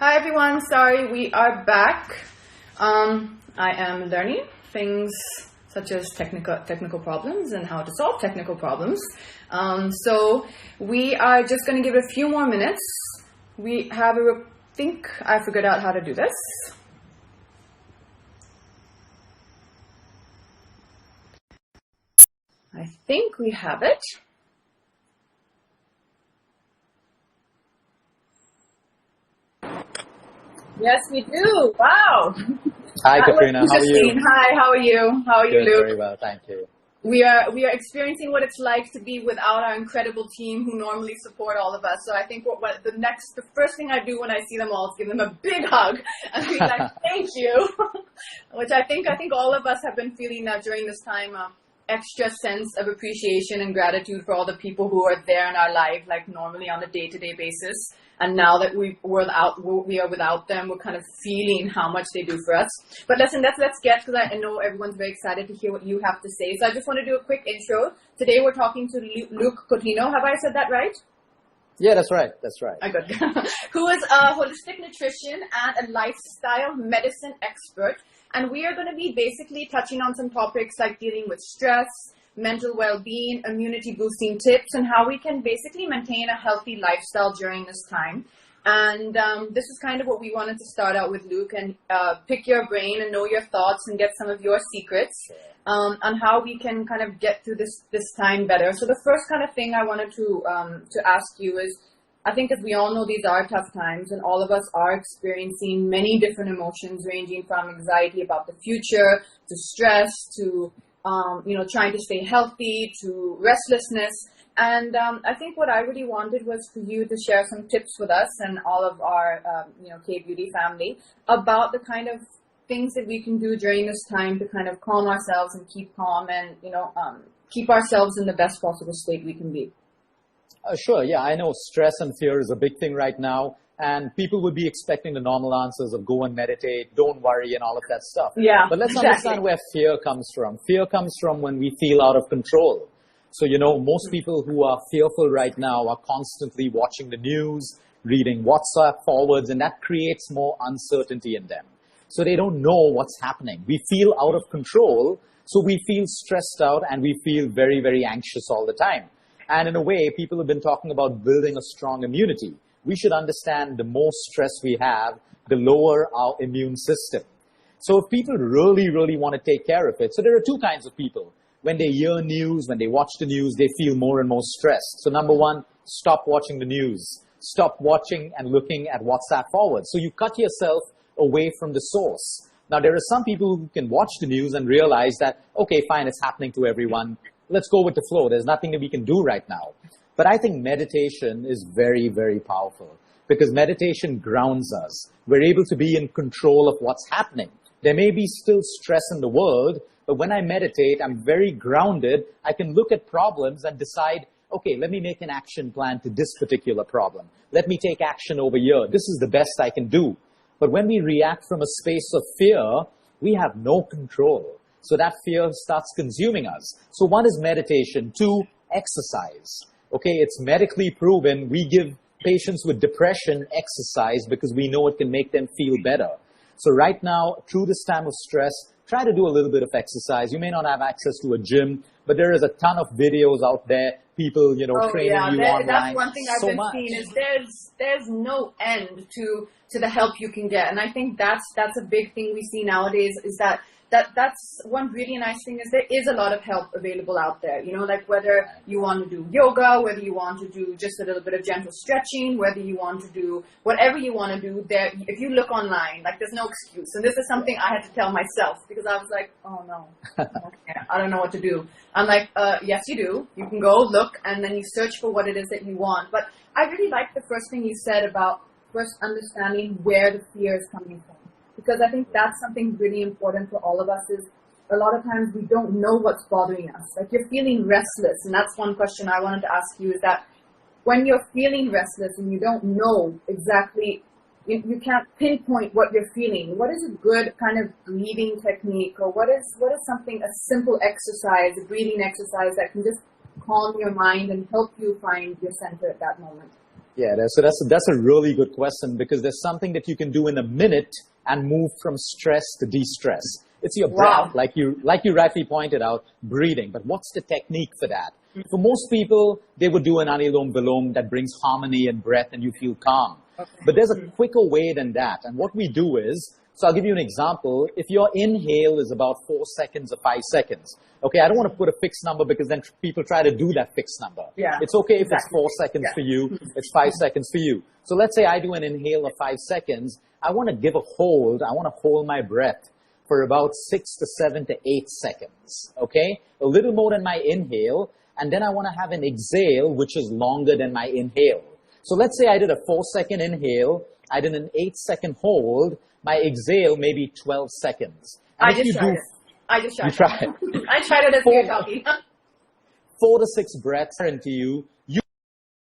Hi everyone, sorry, we are back. I am learning things such as technical problems and how to solve technical problems. So we are just going to give it a few more minutes. We have think I figured out how to do this. I think we have it. Yes, we do. Wow. Hi, Katrina. How are you? Hi, how are you? How are you, Good, Luke? very well, thank you. We are experiencing what it's like to be without our incredible team who normally support all of us. So I think the first thing I do when I see them all is give them a big hug and be like, thank you. Which I think all of us have been feeling during this time, extra sense of appreciation and gratitude for all the people who are there in our life, like normally on a day-to-day basis. And now that we are without them, we're kind of feeling how much they do for us. But listen, let's get, because I know everyone's very excited to hear what you have to say. So I just want to do a quick intro. Today we're talking to Luke Coutinho. Have I said that right? Yeah, that's right. That's right. Good. Who is a holistic nutrition and a lifestyle medicine expert. And we are going to be basically touching on some topics like dealing with stress, mental well-being, immunity-boosting tips, and how we can basically maintain a healthy lifestyle during this time. And this is kind of what we wanted to start out with, Luke, and pick your brain and know your thoughts and get some of your secrets on how we can kind of get through this time better. So the first kind of thing I wanted to ask you is, I think as we all know, these are tough times, and all of us are experiencing many different emotions ranging from anxiety about the future to stress to trying to stay healthy, to restlessness. And I think what I really wanted was for you to share some tips with us and all of our, K-Beauty family about the kind of things that we can do during this time to kind of calm ourselves and keep calm and, keep ourselves in the best possible state we can be. Sure, yeah, I know stress and fear is a big thing right now. And people would be expecting the normal answers of go and meditate, don't worry, and all of that stuff. Yeah, but let's understand where fear comes from. Fear comes from when we feel out of control. So, most people who are fearful right now are constantly watching the news, reading WhatsApp forwards, and that creates more uncertainty in them. So they don't know what's happening. We feel out of control, so we feel stressed out and we feel very, very anxious all the time. And in a way, people have been talking about building a strong immunity. We should understand the more stress we have, the lower our immune system. So if people really, really want to take care of it, so there are two kinds of people. When they hear news, when they watch the news, they feel more and more stressed. So number one, stop watching the news. Stop watching and looking at WhatsApp forwards. So you cut yourself away from the source. Now, there are some people who can watch the news and realize that, okay, fine, it's happening to everyone. Let's go with the flow. There's nothing that we can do right now. But I think meditation is very, very powerful because meditation grounds us. We're able to be in control of what's happening. There may be still stress in the world, but when I meditate, I'm very grounded. I can look at problems and decide, okay, let me make an action plan to this particular problem. Let me take action over here. This is the best I can do. But when we react from a space of fear, we have no control. So that fear starts consuming us. So one is meditation. Two, exercise. Okay, it's medically proven. We give patients with depression exercise because we know it can make them feel better. So right now, through this time of stress, try to do a little bit of exercise. You may not have access to a gym, but there is a ton of videos out there, people, training you online. That's one thing I've been seeing is there's no end to the help you can get. And I think that's a big thing we see nowadays is that's one really nice thing is there is a lot of help available out there, like whether you want to do yoga, whether you want to do just a little bit of gentle stretching, whether you want to do whatever you want to do there. If you look online, like there's no excuse. And this is something I had to tell myself because I was like, oh no, okay, I don't know what to do. I'm like, yes, you do. You can go look and then you search for what it is that you want. But I really like the first thing you said about first understanding where the fear is coming from. Because I think that's something really important for all of us is a lot of times we don't know what's bothering us. Like you're feeling restless. And that's one question I wanted to ask you is that when you're feeling restless and you don't know exactly, you can't pinpoint what you're feeling. What is a good kind of breathing technique or what is something, a simple exercise, a breathing exercise that can just calm your mind and help you find your center at that moment? Yeah, that's a really good question because there's something that you can do in a minute and move from stress to de-stress. It's your breath, Wow. like you rightly pointed out, breathing. But what's the technique for that? For most people, they would do an anilom vilom that brings harmony and breath and you feel calm. Okay. But there's a quicker way than that. And what we do is, so I'll give you an example. If your inhale is about 4 seconds or 5 seconds, okay, I don't want to put a fixed number because then people try to do that fixed number. Yeah, It's okay if it's exactly. 4 seconds Yeah. for you, it's 5 seconds for you. So let's say I do an inhale of 5 seconds. I want to give a hold. I want to hold my breath for about 6 to 7 to 8 seconds, okay? A little more than my inhale. And then I want to have an exhale, which is longer than my inhale. So let's say I did a 4-second inhale. I did an 8-second hold. My exhale may be 12 seconds. And I if just you tried do, it. I just tried you try it. it. I tried it as we were talking. 4 to 6 breaths into you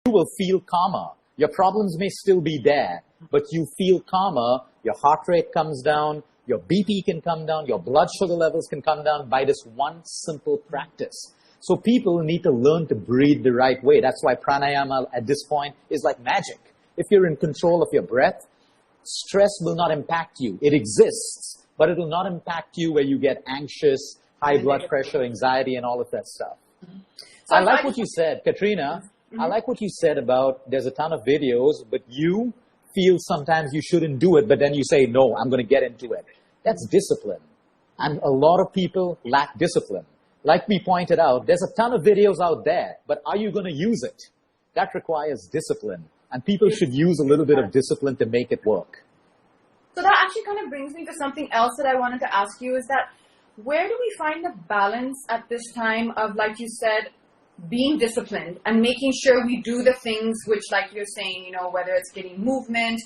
will feel calmer. Your problems may still be there, but you feel calmer. Your heart rate comes down. Your BP can come down. Your blood sugar levels can come down by this one simple practice. So people need to learn to breathe the right way. That's why pranayama at this point is like magic. If you're in control of your breath, stress will not impact you. It exists, but it will not impact you where you get anxious, high blood pressure, anxiety, and all of that stuff. So I like what you said, Katrina. I like what you said about there's a ton of videos, but you feel sometimes you shouldn't do it, but then you say, no, I'm going to get into it. That's discipline. And a lot of people lack discipline. Like we pointed out, there's a ton of videos out there, but are you going to use it? That requires discipline. And people should use a little bit of discipline to make it work. So that actually kind of brings me to something else that I wanted to ask you is that where do we find the balance at this time of, like you said, being disciplined and making sure we do the things which, like you're saying, you know, whether it's getting movement,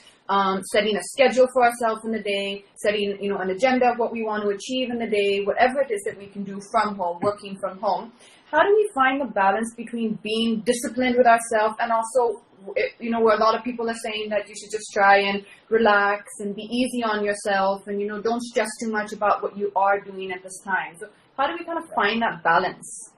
setting a schedule for ourselves in the day, setting, you know, an agenda of what we want to achieve in the day, whatever it is that we can do from home, working from home. How do we find the balance between being disciplined with ourselves and also, you know, where a lot of people are saying that you should just try and relax and be easy on yourself and, you know, don't stress too much about what you are doing at this time. So how do we kind of find that balance?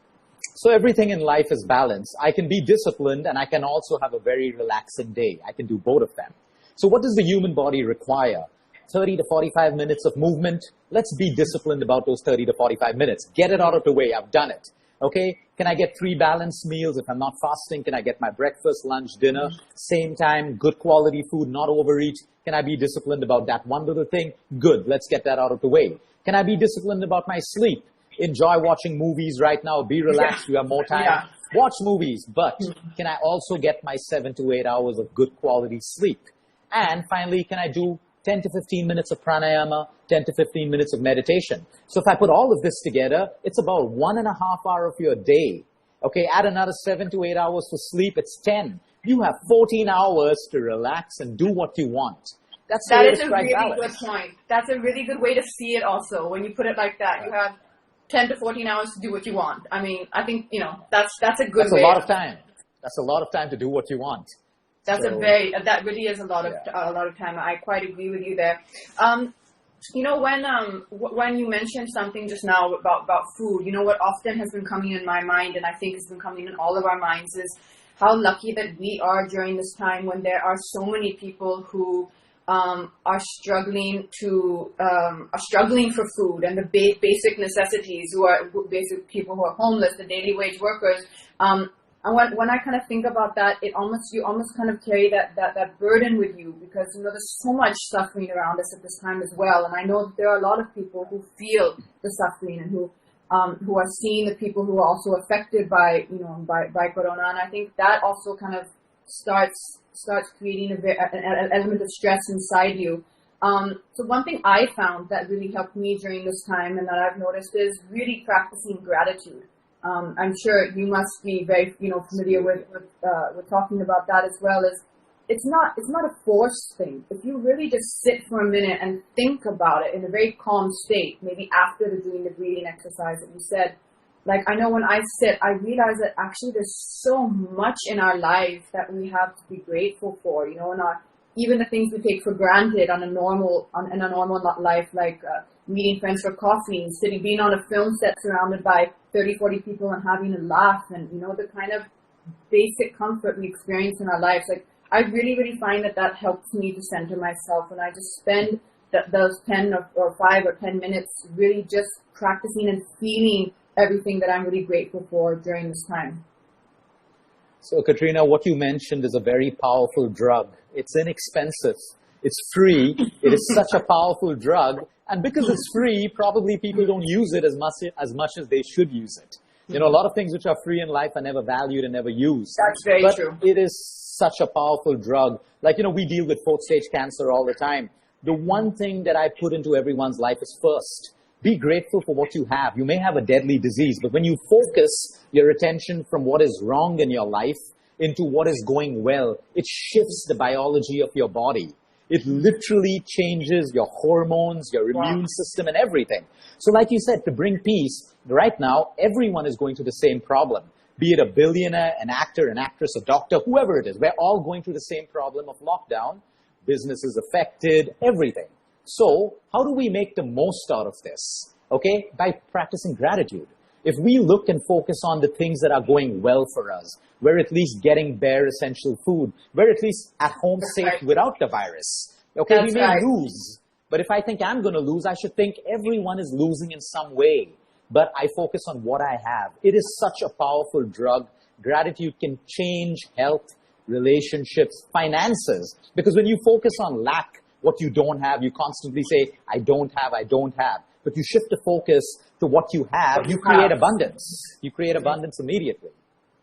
So everything in life is balanced. I can be disciplined and I can also have a very relaxing day. I can do both of them. So what does the human body require? 30 to 45 minutes of movement. Let's be disciplined about those 30 to 45 minutes. Get it out of the way. I've done it. Okay? Can I get 3 balanced meals? If I'm not fasting, can I get my breakfast, lunch, dinner, same time, good quality food, not overeat? Can I be disciplined about that one little thing? Good. Let's get that out of the way. Can I be disciplined about my sleep? Enjoy watching movies right now. Be relaxed. You have more time. Yeah. Watch movies. But can I also get my 7 to 8 hours of good quality sleep? And finally, can I do 10 to 15 minutes of pranayama, 10 to 15 minutes of meditation? So if I put all of this together, it's about 1.5 hours of your day. Okay, add another 7 to 8 hours for sleep, it's 10. You have 14 hours to relax and do what you want. That's the way That to is a strike really balance. good point. That's a really good way to see it also. When you put it like that, you have 10 to 14 hours to do what you want. I mean, I think, you know, that's a good That's way. a lot of time. That's a lot of time to do what you want. That really is a lot of time. I quite agree with you there. You know, when you mentioned something just now about food, you know, what often has been coming in my mind, and I think has been coming in all of our minds, is how lucky that we are during this time when there are so many people who are struggling for food and the basic necessities, who are basic people who are homeless, the daily wage workers. And when I kind of think about that, you almost kind of carry that burden with you, because, you know, there's so much suffering around us at this time as well. And I know that there are a lot of people who feel the suffering and who are seeing the people who are also affected by corona. And I think that also kind of starts creating an element of stress inside you. So one thing I found that really helped me during this time and that I've noticed is really practicing gratitude. I'm sure you must be very, you know, familiar with talking about that as well. Is it's not a forced thing. If you really just sit for a minute and think about it in a very calm state, maybe after doing the breathing exercise that you said, like, I know when I sit, I realize that actually there's so much in our life that we have to be grateful for, you know, and even the things we take for granted in a normal life, like meeting friends for coffee and being on a film set surrounded by 30, 40 people and having a laugh, and, you know, the kind of basic comfort we experience in our lives. Like, I really, really find that helps me to center myself, and I just spend those 10 or 5 or 10 minutes really just practicing and feeling everything that I'm really grateful for during this time. So, Katrina, what you mentioned is a very powerful drug. It's inexpensive. It's free. It is such a powerful drug. And because it's free, probably people don't use it as much as they should use it. You know, a lot of things which are free in life are never valued and never used. That's very true. But it is such a powerful drug. Like, you know, we deal with 4th stage cancer all the time. The one thing that I put into everyone's life is first, be grateful for what you have. You may have a deadly disease, but when you focus your attention from what is wrong in your life into what is going well, it shifts the biology of your body. It literally changes your hormones, your immune system, and everything. So like you said, to bring peace, right now, everyone is going through the same problem. Be it a billionaire, an actor, an actress, a doctor, whoever it is. We're all going through the same problem of lockdown. Businesses affected, everything. So how do we make the most out of this? Okay, by practicing gratitude. If we look and focus on the things that are going well for us, we're at least getting bare essential food, we're at least at home safe without the virus. Okay, we may lose, but if I think I'm going to lose, I should think everyone is losing in some way. But I focus on what I have. It is such a powerful drug. Gratitude can change health, relationships, finances. Because when you focus on lack, what you don't have, you constantly say, I don't have. But you shift the focus to what you have, you create abundance. You create abundance immediately.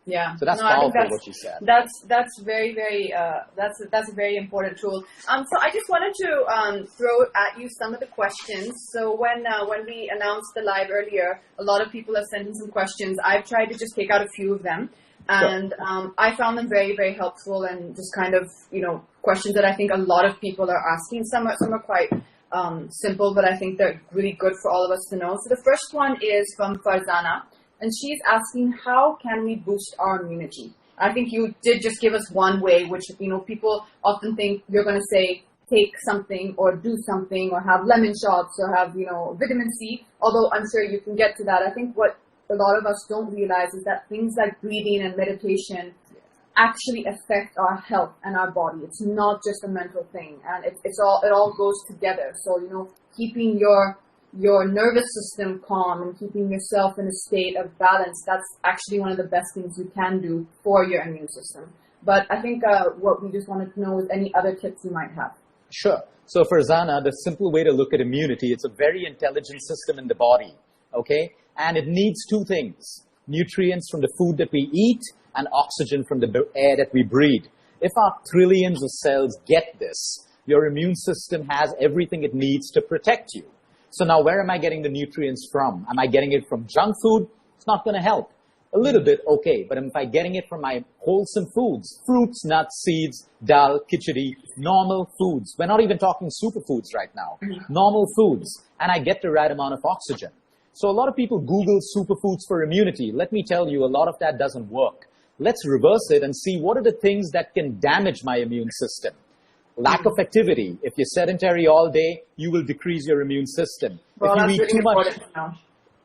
Yeah. So that's powerful, what you said. That's very, very, that's a very important tool. So I just wanted to throw at you some of the questions. So when we announced the live earlier, a lot of people have sent in some questions. I've tried to just take out a few of them. And I found them very, very helpful and just kind of, you know, questions that I think a lot of people are asking. Some are quite simple, but I think they're really good for all of us to know. So the first one is from Farzana. And she's asking, how can we boost our immunity? I think you did just give us one way, which, you know, people often think you're going to say, take something or do something or have lemon shots or have, you know, vitamin C. Although I'm sure you can get to that. I think what a lot of us don't realize is that things like breathing and meditation actually affect our health and our body. It's not just a mental thing. And it all goes together. So, you know, keeping your nervous system calm and keeping yourself in a state of balance, that's actually one of the best things you can do for your immune system. But I think what we just wanted to know is any other tips you might have. Sure. So for Zana, the simple way to look at immunity, it's a very intelligent system in the body, okay? And it needs two things, nutrients from the food that we eat and oxygen from the air that we breathe. If our trillions of cells get this, your immune system has everything it needs to protect you. So now where am I getting the nutrients from? Am I getting it from junk food? It's not going to help. A little bit, okay. But if I'm getting it from my wholesome foods, fruits, nuts, seeds, dal, khichdi, normal foods. We're not even talking superfoods right now. Normal foods. And I get the right amount of oxygen. So a lot of people Google superfoods for immunity. Let me tell you, a lot of that doesn't work. Let's reverse it and see what are the things that can damage my immune system. Lack of activity. If you're sedentary all day, you will decrease your immune system. Well, if you eat too much, now.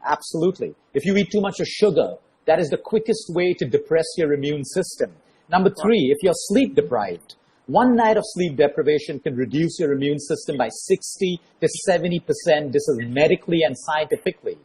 Absolutely. If you eat too much of sugar, that is the quickest way to depress your immune system. Number 3, if you're sleep deprived, one night of sleep deprivation can reduce your immune system by 60 to 70%. This is medically and scientifically.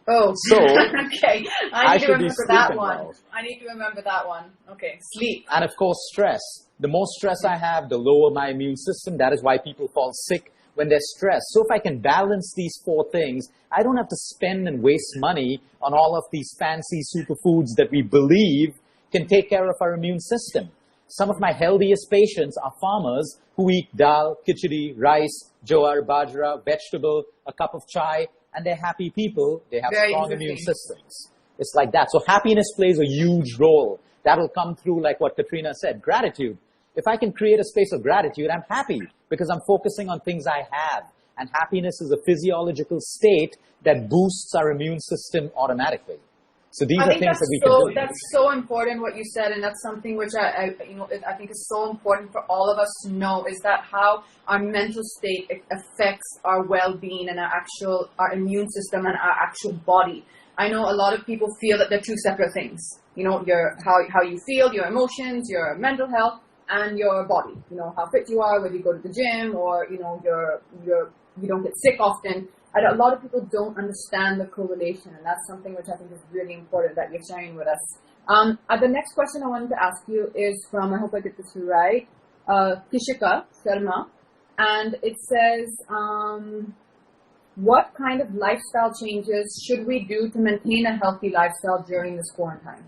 Oh, so okay. I need to remember that one. Well. I need to remember that one. Okay, sleep. And of course, stress. The more stress I have, the lower my immune system. That is why people fall sick when they're stressed. So if I can balance these 4 things, I don't have to spend and waste money on all of these fancy superfoods that we believe can take care of our immune system. Some of my healthiest patients are farmers who eat dal, khichdi, rice, jowar, bajra, vegetable, a cup of chai, and they're happy people. They have strong immune systems. It's like that. So happiness plays a huge role. That'll come through like what Katrina said, gratitude. If I can create a space of gratitude, I'm happy because I'm focusing on things I have. And happiness is a physiological state that boosts our immune system automatically. So these are things that we can do. That's so important what you said, and that's something which I think is so important for all of us to know, is that how our mental state affects our well-being and our immune system and our actual body. I know a lot of people feel that they're two separate things. You know, how you feel, your emotions, your mental health. and your body. You know, how fit you are, whether you go to the gym or, you know, you don't get sick often. A lot of people don't understand the correlation, and that's something which I think is really important that you're sharing with us. The next question I wanted to ask you is from, I hope I get this right, Kishika Sharma, and it says, what kind of lifestyle changes should we do to maintain a healthy lifestyle during this quarantine?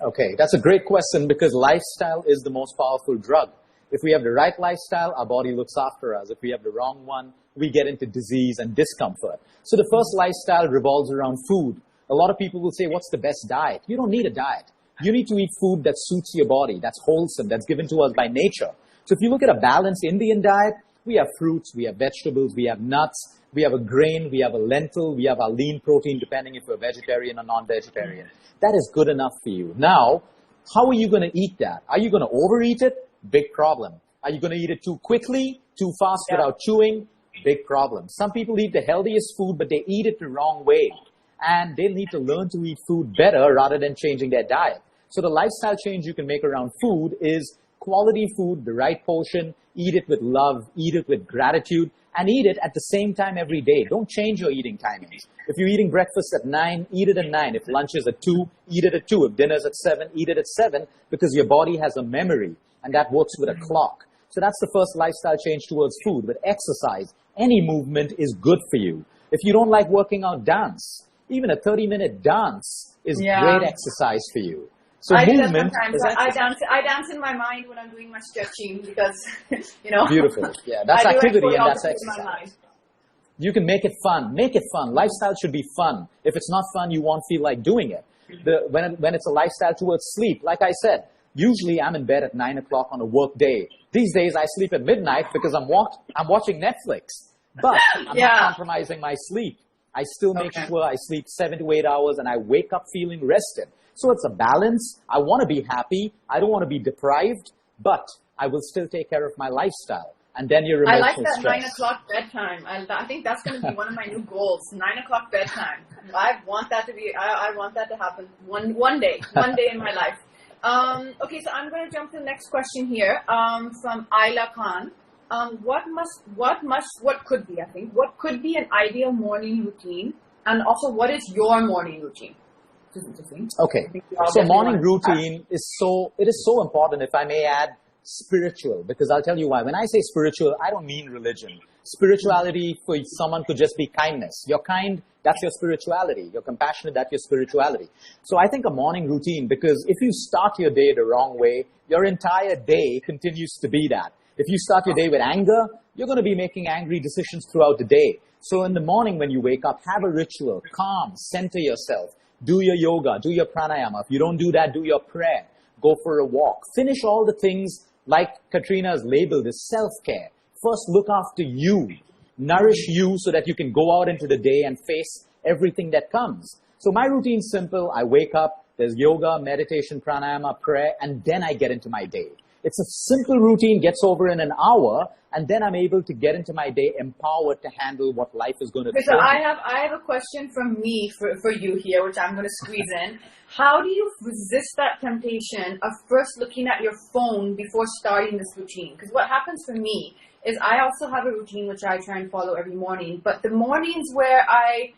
Okay, that's a great question because lifestyle is the most powerful drug. If we have the right lifestyle, our body looks after us. If we have the wrong one, we get into disease and discomfort. So the first lifestyle revolves around food. A lot of people will say, what's the best diet? You don't need a diet. You need to eat food that suits your body, that's wholesome, that's given to us by nature. So if you look at a balanced Indian diet, we have fruits, we have vegetables, we have nuts, we have a grain, we have a lentil, we have our lean protein, depending if you're vegetarian or non-vegetarian. That is good enough for you. Now, how are you going to eat that? Are you going to overeat it? Big problem. Are you going to eat it too quickly, too fast without chewing? Big problem. Some people eat the healthiest food, but they eat it the wrong way. And they need to learn to eat food better rather than changing their diet. So the lifestyle change you can make around food is quality food, the right portion, eat it with love, eat it with gratitude, and eat it at the same time every day. Don't change your eating timings. If you're eating breakfast at 9, eat it at 9. If lunch is at 2, eat it at 2. If dinner is at 7, eat it at 7, because your body has a memory, and that works with a clock. So that's the first lifestyle change towards food. But exercise, any movement is good for you. If you don't like working out, dance. Even a 30-minute dance is great exercise for you. So I movement do that sometimes. I dance in my mind when I'm doing my stretching because, you know. Beautiful. Yeah, that's activity and that's exercise. You can make it fun. Make it fun. Lifestyle should be fun. If it's not fun, you won't feel like doing it. When it's a lifestyle towards sleep, like I said, usually I'm in bed at 9 o'clock on a work day. These days I sleep at midnight because I'm watching Netflix. But I'm not compromising my sleep. I still make sure I sleep 7 to 8 hours and I wake up feeling rested. So it's a balance. I want to be happy. I don't want to be deprived, but I will still take care of my lifestyle. And then your emotional stress. I like that 9 o'clock bedtime. I think that's going to be one of my new goals. 9 o'clock bedtime. I want that to happen one day in my life. Okay, so I'm going to jump to the next question here from Ayla Khan. What could be an ideal morning routine, and also what is your morning routine? Okay, so morning routine is so important, if I may add, spiritual, because I'll tell you why. When I say spiritual, I don't mean religion. Spirituality for someone could just be kindness. You're kind, that's your spirituality. You're compassionate, that's your spirituality. So I think a morning routine, because if you start your day the wrong way, your entire day continues to be that. If you start your day with anger, you're going to be making angry decisions throughout the day. So in the morning when you wake up, have a ritual, calm, center yourself, do your yoga, do your pranayama. If you don't do that, do your prayer, go for a walk. Finish all the things like Katrina has labeled as self-care. First, look after you, nourish you so that you can go out into the day and face everything that comes. So my routine's simple. I wake up, there's yoga, meditation, pranayama, prayer, and then I get into my day. It's a simple routine, gets over in an hour, and then I'm able to get into my day empowered to handle what life is going to throw. So I have a question from me for you here, which I'm going to squeeze in. How do you resist that temptation of first looking at your phone before starting this routine? Because what happens for me is I also have a routine which I try and follow every morning, but the mornings where I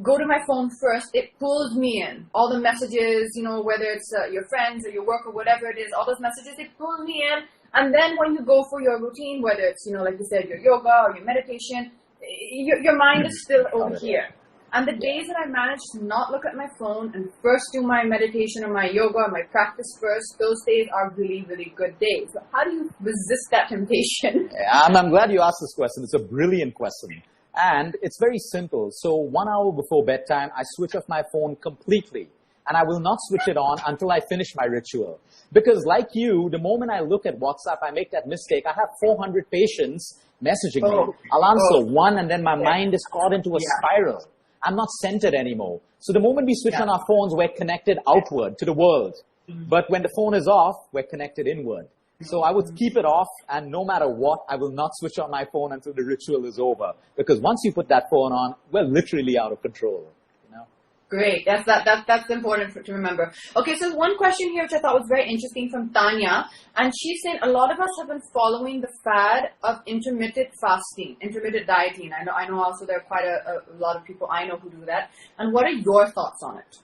go to my phone first, it pulls me in. All the messages, you know, whether it's your friends or your work or whatever it is, all those messages, it pulls me in. And then when you go for your routine, whether it's, you know, like you said, your yoga or your meditation, your mind is still over here. And the days that I manage to not look at my phone and first do my meditation or my yoga or my practice first, those days are really, really good days. So how do you resist that temptation? I'm glad you asked this question. It's a brilliant question. And it's very simple. So 1 hour before bedtime, I switch off my phone completely. And I will not switch it on until I finish my ritual. Because like you, the moment I look at WhatsApp, I make that mistake. I have 400 patients messaging me. I'll answer one and then my mind is caught into a spiral. I'm not centered anymore. So the moment we switch on our phones, we're connected outward to the world. But when the phone is off, we're connected inward. So I would keep it off, and no matter what, I will not switch on my phone until the ritual is over. Because once you put that phone on, we're literally out of control. You know? Great. That's important to remember. Okay, so one question here which I thought was very interesting from Tanya, and she's saying a lot of us have been following the fad of intermittent fasting, intermittent dieting. I know also there are quite a lot of people I know who do that. And what are your thoughts on it?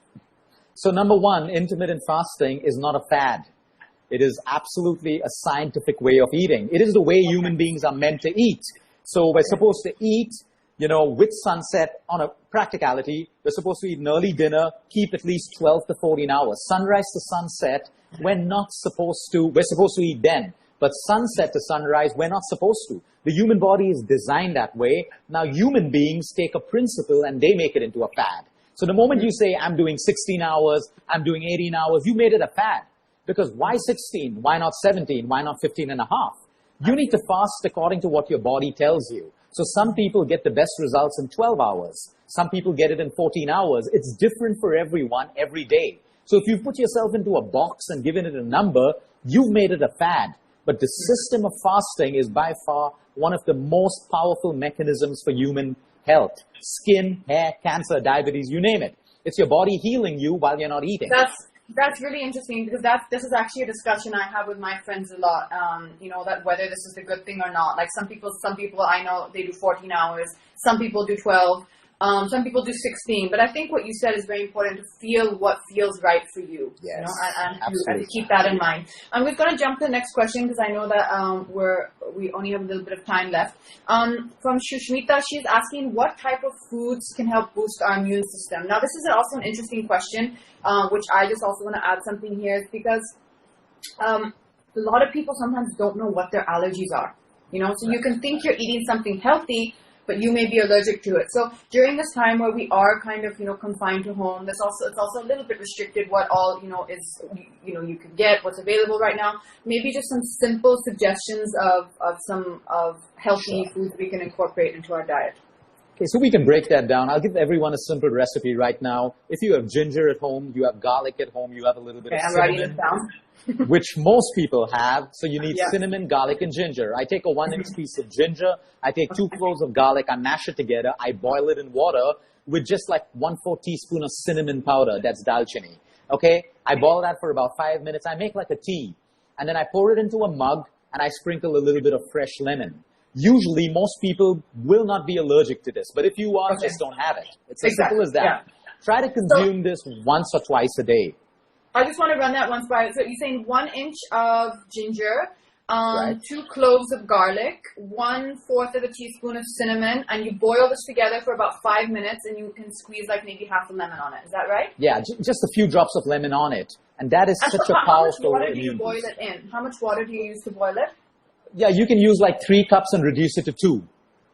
So number one, intermittent fasting is not a fad. It is absolutely a scientific way of eating. It is the way human beings are meant to eat. So we're supposed to eat, with sunset. On a practicality, we're supposed to eat an early dinner, keep at least 12 to 14 hours. Sunrise to sunset, we're supposed to eat then. But sunset to sunrise, we're not supposed to. The human body is designed that way. Now human beings take a principle and they make it into a fad. So the moment you say, I'm doing 16 hours, I'm doing 18 hours, you made it a fad. Because why 16? Why not 17? Why not 15 and a half? You need to fast according to what your body tells you. So some people get the best results in 12 hours. Some people get it in 14 hours. It's different for everyone every day. So if you put yourself into a box and given it a number, you've made it a fad. But the system of fasting is by far one of the most powerful mechanisms for human health. Skin, hair, cancer, diabetes, you name it. It's your body healing you while you're not eating. That's really interesting because this is actually a discussion I have with my friends a lot. That whether this is a good thing or not. Like some people I know they do 14 hours. Some people do 12. Some people do 16. But I think what you said is very important to feel what feels right for you. Yes, and to keep that in mind. I'm just going to jump to the next question because I know that we only have a little bit of time left. From Shushmita, she's asking what type of foods can help boost our immune system. Now, this is also an interesting question, which I just also want to add something here, because a lot of people sometimes don't know what their allergies are. So you can think you're eating something healthy, but you may be allergic to it. So during this time where we are kind of, confined to home, it's also a little bit restricted what all, you can get, what's available right now. Maybe just some simple suggestions of healthy foods we can incorporate into our diet. Okay, so we can break that down. I'll give everyone a simple recipe right now. If you have ginger at home, you have garlic at home, you have a little bit of cinnamon. I'm writing it down. Which most people have. So you need cinnamon, garlic, and ginger. I take a 1-inch piece of ginger. I take 2 cloves of garlic. I mash it together. I boil it in water with just like 1/4 teaspoon of cinnamon powder. That's dalchini. Okay? I boil that for about 5 minutes. I make like a tea. And then I pour it into a mug and I sprinkle a little bit of fresh lemon. Usually, most people will not be allergic to this. But if you are, just don't have it. It's as simple as that. Yeah. Try to consume this once or twice a day. I just want to run that once by. So you're saying 1 inch of ginger, 2 cloves of garlic, 1/4 of a teaspoon of cinnamon, and you boil this together for about 5 minutes, and you can squeeze like maybe half a lemon on it. Is that right? Yeah, just a few drops of lemon on it. And that is such a powerful... How much water do you boil it in? How much water do you use to boil it? Yeah, you can use like 3 cups and reduce it to 2.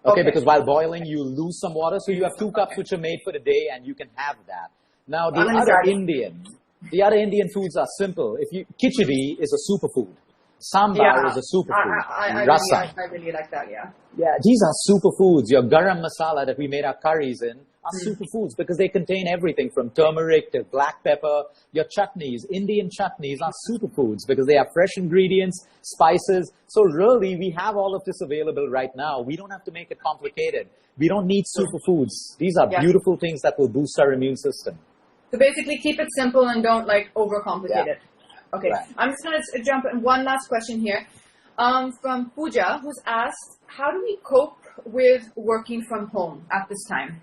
Okay, because while boiling, you lose some water. So you have 2 cups which are made for the day, and you can have that. Now, the other Indian foods are simple. Khichdi is a superfood. Sambar is a superfood. I really like that, yeah. Yeah, these are superfoods. Your garam masala that we made our curries in are superfoods because they contain everything from turmeric to black pepper. Your chutneys, Indian chutneys are superfoods because they have fresh ingredients, spices. So really, we have all of this available right now. We don't have to make it complicated. We don't need superfoods. These are beautiful things that will boost our immune system. So basically, keep it simple and don't overcomplicate it. Okay, I'm just going to jump in one last question here from Pooja, who's asked, how do we cope with working from home at this time?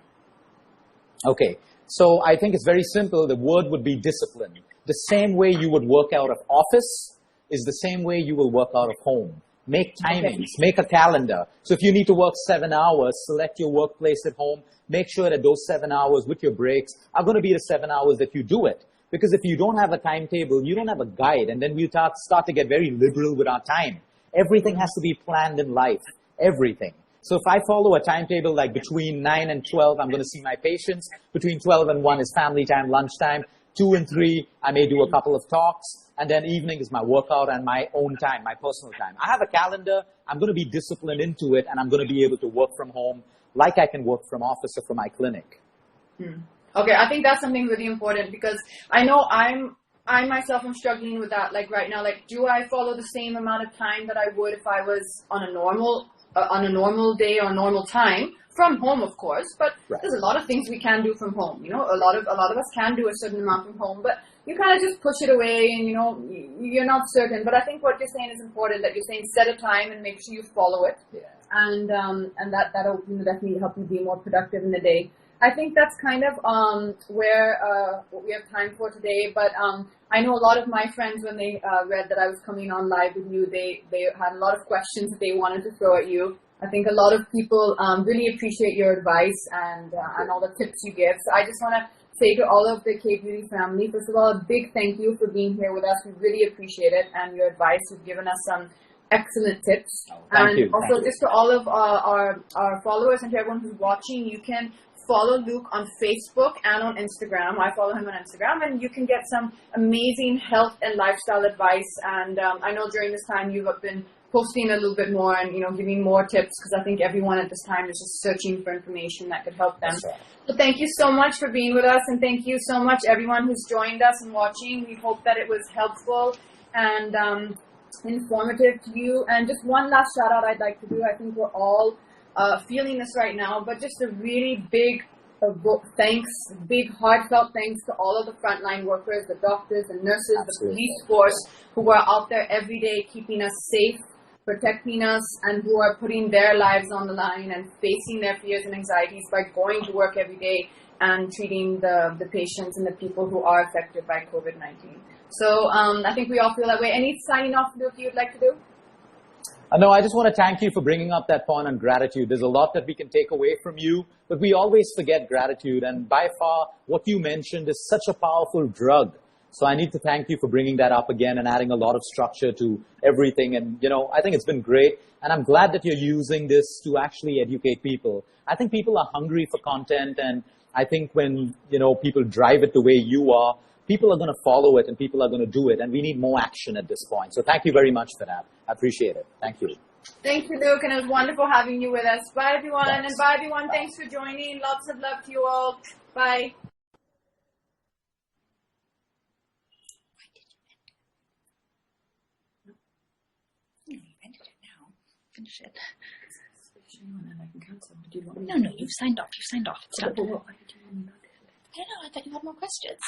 Okay, so I think it's very simple. The word would be discipline. The same way you would work out of office is the same way you will work out of home. Make timings, make a calendar. So if you need to work 7 hours, select your workplace at home. Make sure that those 7 hours with your breaks are going to be the 7 hours that you do it. Because if you don't have a timetable, you don't have a guide, and then we start to get very liberal with our time. Everything has to be planned in life. Everything. So if I follow a timetable like between 9 and 12, I'm going to see my patients. Between 12 and 1 is family time, lunchtime. 2 and 3, I may do a couple of talks. And then evening is my workout and my own time, my personal time. I have a calendar. I'm going to be disciplined into it, and I'm going to be able to work from home like I can work from office or from my clinic. Okay, I think that's something really important because I know I myself am struggling with that. Like right now, like do I follow the same amount of time that I would if I was on a normal day or normal time from home, of course, but Right. there's a lot of things we can do from home. A lot of us can do a certain amount from home, but you kind of just push it away and, you're not certain. But I think what you're saying is important, that you're saying set a time and make sure you follow it. Yeah. And that'll definitely help you be more productive in the day. I think that's kind of where what we have time for today. But I know a lot of my friends, when they read that I was coming on live with you, they had a lot of questions that they wanted to throw at you. I think a lot of people really appreciate your advice and all the tips you give. So I just want to say to all of the K-Beauty family, first of all, a big thank you for being here with us. We really appreciate it, and your advice. You've given us some excellent tips. Thank you. Also, just to all of our followers and to everyone who's watching, you can follow Luke on Facebook and on Instagram. I follow him on Instagram, and you can get some amazing health and lifestyle advice. And I know during this time you've been posting a little bit more and giving more tips, because I think everyone at this time is just searching for information that could help them. That's right. So thank you so much for being with us, and thank you so much everyone who's joined us and watching. We hope that it was helpful and informative to you. And just one last shout out I'd like to do. I think we're all feeling this right now, but just a really big big heartfelt thanks to all of the frontline workers, the doctors, the nurses, Absolutely. the police force who are out there every day keeping us safe, protecting us, and who are putting their lives on the line and facing their fears and anxieties by going to work every day and treating the patients and the people who are affected by COVID-19. So I think we all feel that way. Any signing off, Luke, you'd like to do? No, I just want to thank you for bringing up that point on gratitude. There's a lot that we can take away from you, but we always forget gratitude. And by far, what you mentioned is such a powerful drug. So I need to thank you for bringing that up again and adding a lot of structure to everything. And, I think it's been great. And I'm glad that you're using this to actually educate people. I think people are hungry for content. And I think when, people drive it the way you are, people are going to follow it and people are going to do it. And we need more action at this point. So thank you very much for that. I appreciate it. Thank you. Thank you, Luke, and it was wonderful having you with us. Bye, everyone. Thanks. And bye, everyone. Thanks for joining. Lots of love to you all. Bye. You ended it now. Finish it. No, you've signed off. It's done. I don't know, I thought you had more questions.